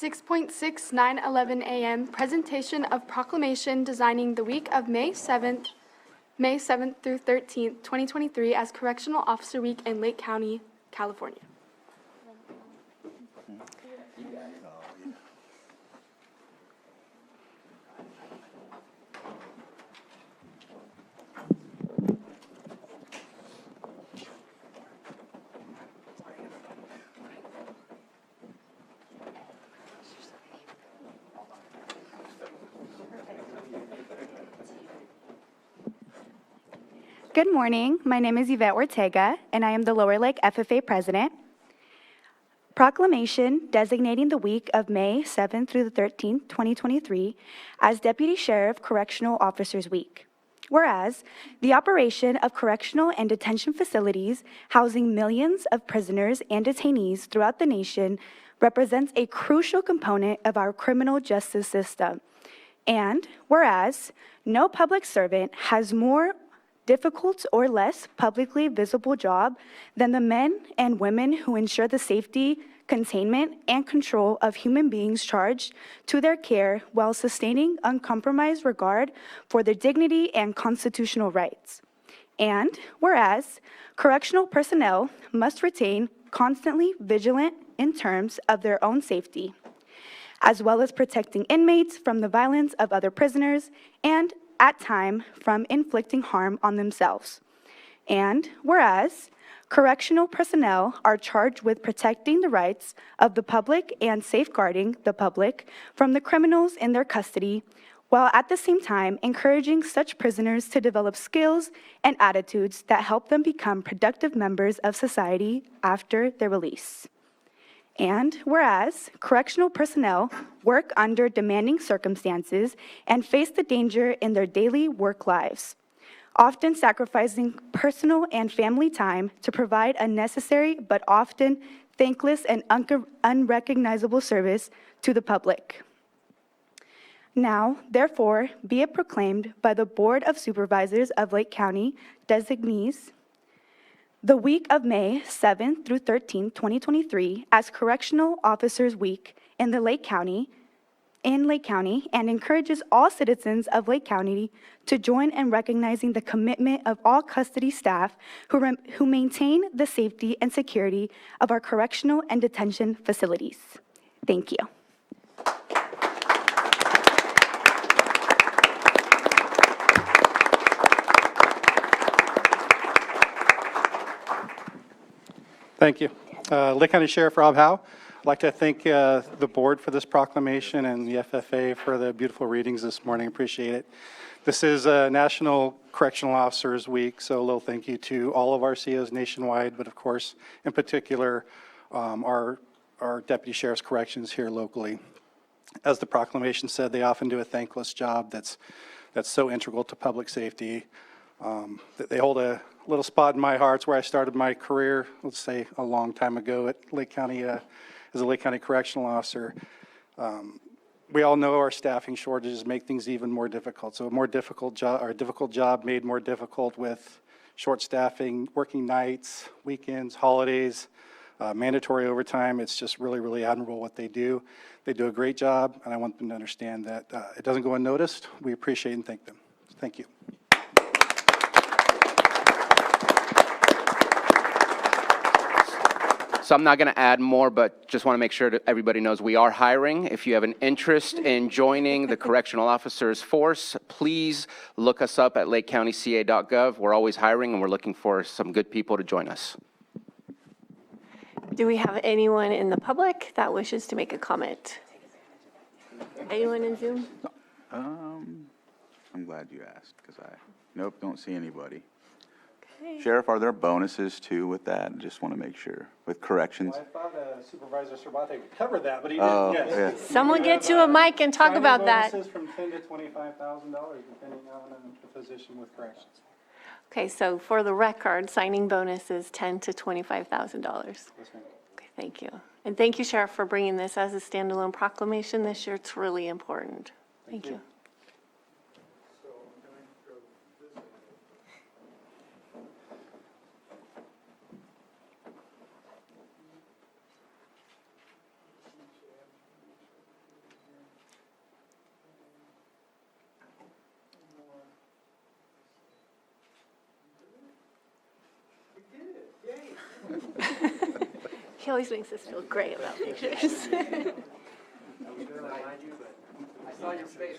6.6911 a.m. Presentation of Proclamation designing the week of May 7th through 13th, 2023 as Correctional Officer Week in Lake County, California. Good morning. My name is Yvette Ortega, and I am the Lower Lake FFA President. Proclamation designating the week of May 7th through the 13th, 2023 as Deputy Sheriff Correctional Officers Week. Whereas, the operation of correctional and detention facilities housing millions of prisoners and detainees throughout the nation represents a crucial component of our criminal justice system. And whereas, no public servant has more difficult or less publicly visible job than the men and women who ensure the safety, containment, and control of human beings charged to their care while sustaining uncompromised regard for their dignity and constitutional rights. And whereas, correctional personnel must retain constantly vigilant in terms of their own safety, as well as protecting inmates from the violence of other prisoners and at time from inflicting harm on themselves. And whereas correctional personnel are charged with protecting the rights of the public and safeguarding the public from the criminals in their custody, while at the same time encouraging such prisoners to develop skills and attitudes that help them become productive members of society after their release. And whereas correctional personnel work under demanding circumstances and face the danger in their daily work lives, often sacrificing personal and family time to provide a necessary but often thankless and unrecognizable service to the public. Now, therefore, be it proclaimed by the Board of Supervisors of Lake County designees the week of May 7th through 13th, 2023 as Correctional Officers Week in Lake County, and encourages all citizens of Lake County to join in recognizing the commitment of all custody staff who maintain the safety and security of our correctional and detention facilities. Thank you. Thank you. Lake County Sheriff Rob Howe. I'd like to thank the board for this proclamation and the FFA for the beautiful readings this morning. Appreciate it. This is National Correctional Officers Week, so a little thank you to all of our COs nationwide, but of course, in particular, our Deputy Sheriff's Corrections here locally. As the proclamation said, they often do a thankless job that's so integral to public safety. They hold a little spot in my heart. It's where I started my career, let's say a long time ago at Lake County, as a Lake County Correctional Officer. We all know our staffing shortages make things even more difficult. So a more difficult job made more difficult with short staffing, working nights, weekends, holidays, mandatory overtime. It's just really, really admirable what they do. They do a great job, and I want them to understand that it doesn't go unnoticed. We appreciate and thank them. Thank you. So I'm not going to add more, but just want to make sure that everybody knows we are hiring. If you have an interest in joining the Correctional Officers Force, please look us up at lakecountyca.gov. We're always hiring, and we're looking for some good people to join us. Do we have anyone in the public that wishes to make a comment? Anyone in Zoom? I'm glad you asked, because nope, don't see anybody. Okay. Sheriff, are there bonuses too with that? Just want to make sure. With corrections? Well, I thought Supervisor Cervantes covered that, but he didn't. Yes. Yeah. Someone get to a mic and talk about that. Bonuses from $10,000 to $25,000, depending on the position with corrections. Okay, so for the record, signing bonus is $10,000 to $25,000. Yes, ma'am. Okay, thank you. And thank you, Sheriff, for bringing this as a standalone proclamation this year. It's really important. Thank you. He always makes us feel great about pictures. I saw your face.